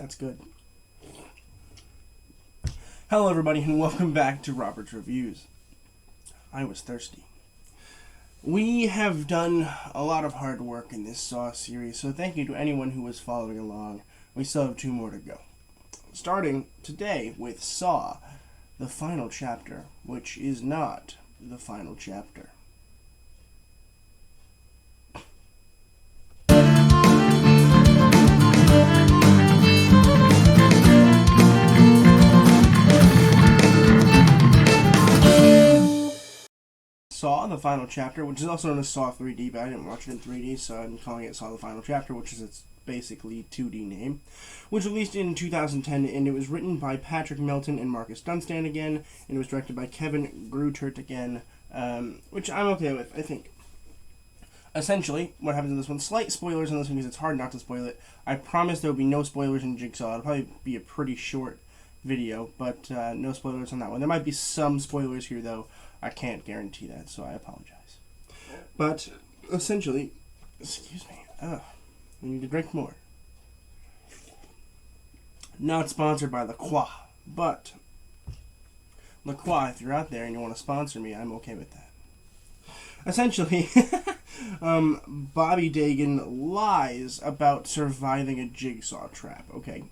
That's good. Hello everybody and welcome back to Robert's Reviews. I was thirsty. We have done a lot of hard work in this Saw series, so thank you to anyone who was following along. We still have 2 more to go. Starting today with Saw, the final chapter, which is not the final chapter. Saw, the final chapter, which is also known as Saw 3D, but I didn't watch it in 3D, so I'm calling it Saw, the final chapter, which is its basically 2D name, which released in 2010, and it was written by Patrick Melton and Marcus Dunstan again, and it was directed by Kevin Greutert again, which I'm okay with, I think. Essentially, what happens in this one, slight spoilers in this one because it's hard not to spoil it. I promise there will be no spoilers in Jigsaw. It'll probably be a pretty short video, but no spoilers on that one. There might be some spoilers here, though. I can't guarantee that, so I apologize. But, essentially, excuse me, we need to drink more. Not sponsored by La Croix, but La Croix, if you're out there and you want to sponsor me, I'm okay with that. Essentially, Bobby Dagan lies about surviving a jigsaw trap, okay?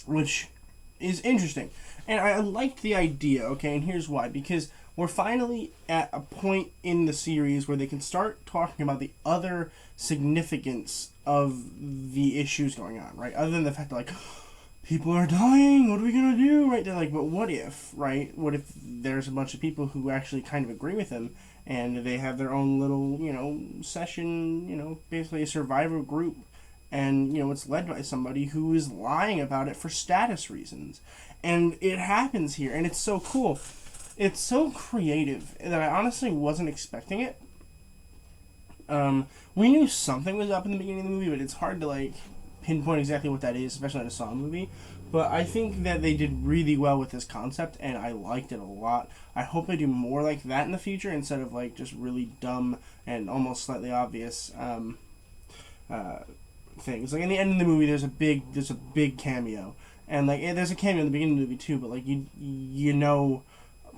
Which is interesting. And I liked the idea, okay, and here's why. Because we're finally at a point in the series where they can start talking about the other significance of the issues going on, right? Other than the fact that, like, people are dying, what are we going to do, right? They're like, but what if, right? What if there's a bunch of people who actually kind of agree with him, and they have their own little, session, basically a survivor group, and, it's led by somebody who is lying about it for status reasons. And it happens here, and it's so cool. It's so creative that I honestly wasn't expecting it. We knew something was up in the beginning of the movie, but it's hard to, pinpoint exactly what that is, especially in a Saw movie. But I think that they did really well with this concept, and I liked it a lot. I hope they do more like that in the future, instead of, just really dumb and almost slightly obvious, things. Like, in the end of the movie, there's a big cameo. And, there's a cameo in the beginning of the movie, too, but, you know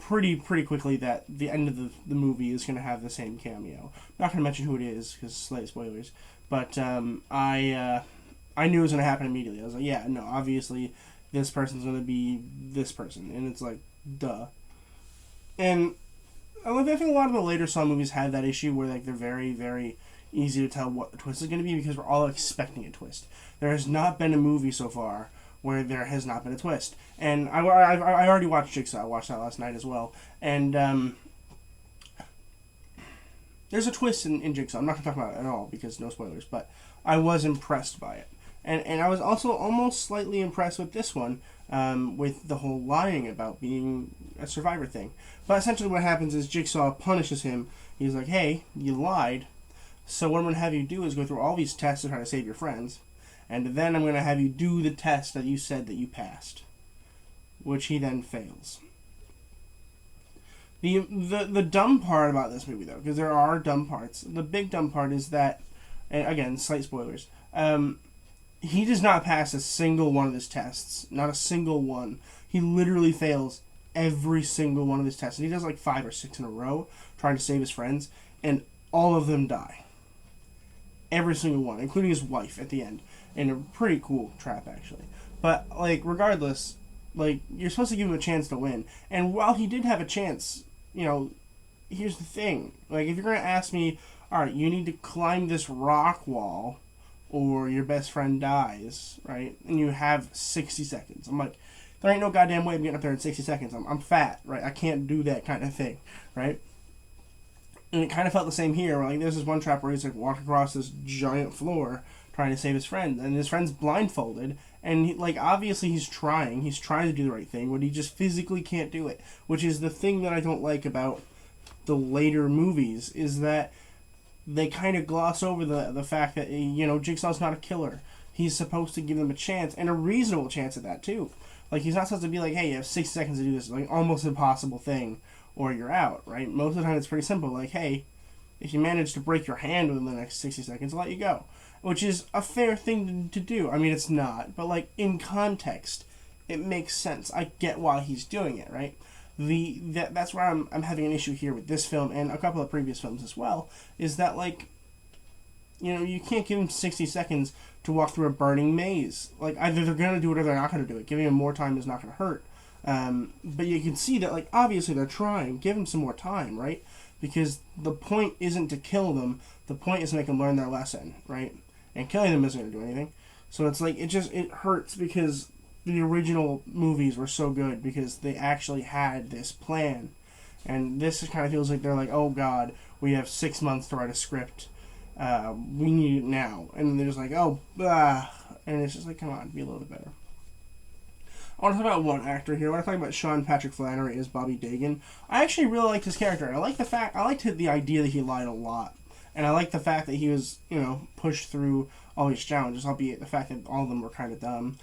pretty quickly that the end of the movie is going to have the same cameo. I'm not going to mention who it is, because slight spoilers. But, I knew it was going to happen immediately. I was like, yeah, no, obviously, this person's going to be this person. And it's like, duh. And I think a lot of the later Saw movies had that issue where, they're very, very easy to tell what the twist is going to be because we're all expecting a twist. There has not been a movie so far where there has not been a twist. And I already watched Jigsaw. I watched that last night as well. And there's a twist in Jigsaw. I'm not going to talk about it at all because no spoilers, but I was impressed by it. And I was also almost slightly impressed with this one, with the whole lying about being a survivor thing. But essentially what happens is Jigsaw punishes him. He's like, hey, you lied. So what I'm going to have you do is go through all these tests to try to save your friends. And then I'm going to have you do the test that you said that you passed. Which he then fails. The dumb part about this movie, though, because there are dumb parts. The big dumb part is that, and again, slight spoilers, he does not pass a single one of his tests. Not a single one. He literally fails every single one of his tests. And he does 5 or 6 in a row, trying to save his friends. And all of them die. Every single one, including his wife at the end. In a pretty cool trap, actually. But, regardless, you're supposed to give him a chance to win. And while he did have a chance, here's the thing. If you're going to ask me, alright, you need to climb this rock wall or your best friend dies, right? And you have 60 seconds. I'm like, there ain't no goddamn way I'm getting up there in 60 seconds. I'm fat, right? I can't do that kind of thing, right? And it kind of felt the same here. There's this one trap where he's walking across this giant floor trying to save his friend, and his friend's blindfolded, and obviously he's trying to do the right thing, but he just physically can't do it, which is the thing that I don't like about the later movies, is that they kind of gloss over the fact that, Jigsaw's not a killer. He's supposed to give them a chance, and a reasonable chance at that, too. He's not supposed to be hey, you have 6 seconds to do this, almost impossible thing, or you're out, right? Most of the time it's pretty simple, hey, if you manage to break your hand within the next 60 seconds, I'll let you go. which is a fair thing to do. I mean, it's not, but like in context, it makes sense. I get why he's doing it, right? That's where I'm having an issue here with this film and a couple of previous films as well. Is that like, you can't give him 60 seconds to walk through a burning maze. Like, either they're gonna do it or they're not gonna do it. Giving him more time is not gonna hurt. But you can see that, like, obviously they're trying. Give them some more time, right? Because the point isn't to kill them. The point is to make them learn their lesson, right? And killing them isn't going to do anything. So it's like, it hurts because the original movies were so good because they actually had this plan. And this kind of feels like they're like, oh God, we have 6 months to write a script. We need it now. And they're just like, oh, blah. And it's just like, come on, be a little bit better. I want to talk about one actor here. I want to talk about Sean Patrick Flannery as Bobby Dagan. I actually really liked his character. I liked the idea that he lied a lot. And I like the fact that he was, pushed through all these challenges, albeit the fact that all of them were kind of dumb.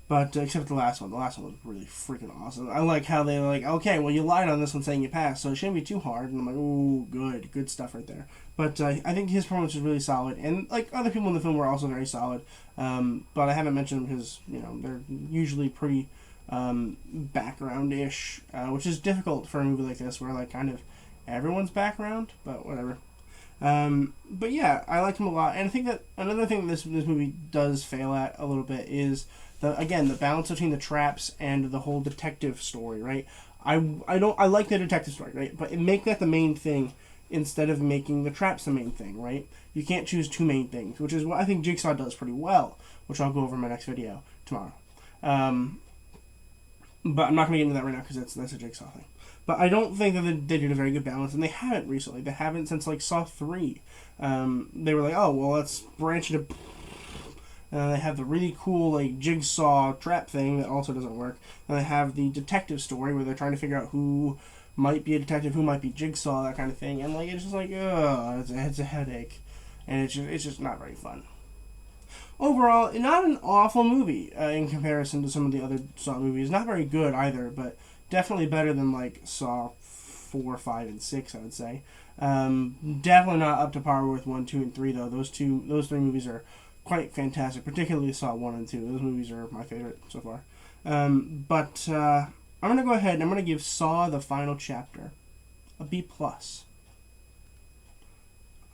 But except the last one. The last one was really freaking awesome. I like how they were like, okay, well, you lied on this one saying you passed, so it shouldn't be too hard. And I'm like, ooh, good stuff right there. But I think his performance was really solid. And, like, other people in the film were also very solid. But I haven't mentioned them because, they're usually pretty background-ish, which is difficult for a movie like this where, like, kind of everyone's background, but whatever. But yeah, I liked him a lot. And I think that another thing this movie does fail at a little bit is the balance between the traps and the whole detective story, right? I like the detective story, right? But make that the main thing instead of making the traps the main thing, right? You can't choose two main things, which is what I think Jigsaw does pretty well, which I'll go over in my next video tomorrow. But I'm not going to get into that right now because that's a Jigsaw thing. But I don't think that they did a very good balance, and they haven't recently. They haven't since, like, Saw 3. They were like, oh, well, let's branch into... they have the really cool, like, Jigsaw trap thing that also doesn't work. And they have the detective story where they're trying to figure out who might be a detective, who might be Jigsaw, that kind of thing. And, like, it's just like, it's a headache. And it's just not very fun. Overall, not an awful movie in comparison to some of the other Saw movies. Not very good either, but definitely better than, like, Saw 4, 5, and 6, I would say. Definitely not up to par with 1, 2, and 3, though. Those three movies are quite fantastic, particularly Saw 1 and 2. Those movies are my favorite so far. But I'm going to go ahead and I'm going to give Saw the Final Chapter a B+.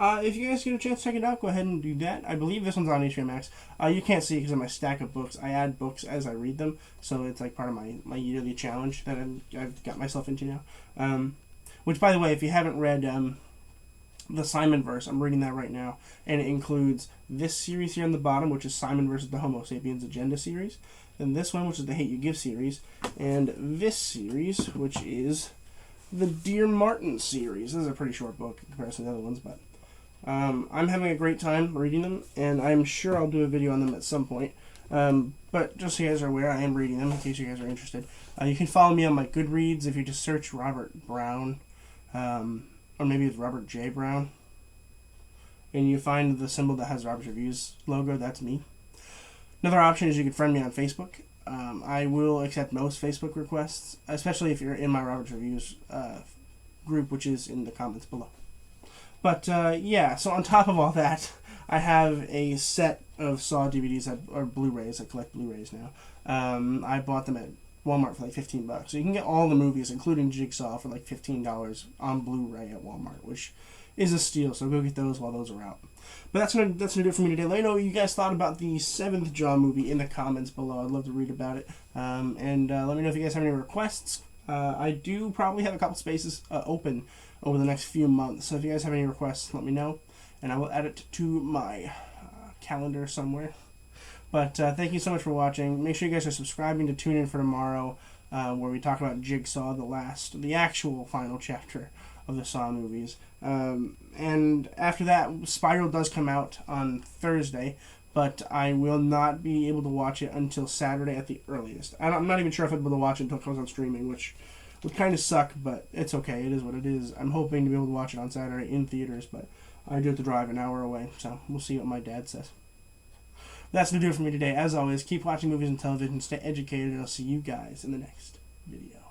If you guys get a chance to check it out, go ahead and do that. I believe this one's on HBO Max. You can't see it because of my stack of books. I add books as I read them, so it's like part of my yearly challenge that I've got myself into now. Which, by the way, if you haven't read the Simon verse, I'm reading that right now, and it includes this series here on the bottom, which is Simon versus the Homo Sapiens Agenda series, and this one, which is the Hate You Give series, and this series, which is the Dear Martin series. This is a pretty short book in comparison to the other ones, but I'm having a great time reading them, and I'm sure I'll do a video on them at some point. But just so you guys are aware, I am reading them in case you guys are interested. You can follow me on my Goodreads if you just search Robert Brown, or maybe it's Robert J. Brown, and you find the symbol that has Robert's Reviews logo. That's me. Another option is you can friend me on Facebook. I will accept most Facebook requests, especially if you're in my Robert's Reviews group, which is in the comments below. But, yeah, so on top of all that, I have a set of Saw DVDs, or Blu-rays. I collect Blu-rays now. I bought them at Walmart for like $15. So you can get all the movies, including Jigsaw, for like $15 on Blu-ray at Walmart, which is a steal. So go get those while those are out. But that's gonna do it for me today. Let me know what you guys thought about the 7th Jaw movie in the comments below. I'd love to read about it. And let me know if you guys have any requests. I do probably have a couple spaces open over the next few months. So if you guys have any requests, let me know, and I will add it to my calendar somewhere. But thank you so much for watching. Make sure you guys are subscribing to tune in for tomorrow, where we talk about Jigsaw, the actual final chapter of the Saw movies. And after that, Spiral does come out on Thursday, but I will not be able to watch it until Saturday at the earliest. I'm not even sure if I'll be able to watch it until it comes on streaming, which would kind of suck, but it's okay. It is what it is. I'm hoping to be able to watch it on Saturday in theaters, but I do have to drive an hour away, so we'll see what my dad says. That's going to do it for me today. As always, keep watching movies and television, stay educated, and I'll see you guys in the next video.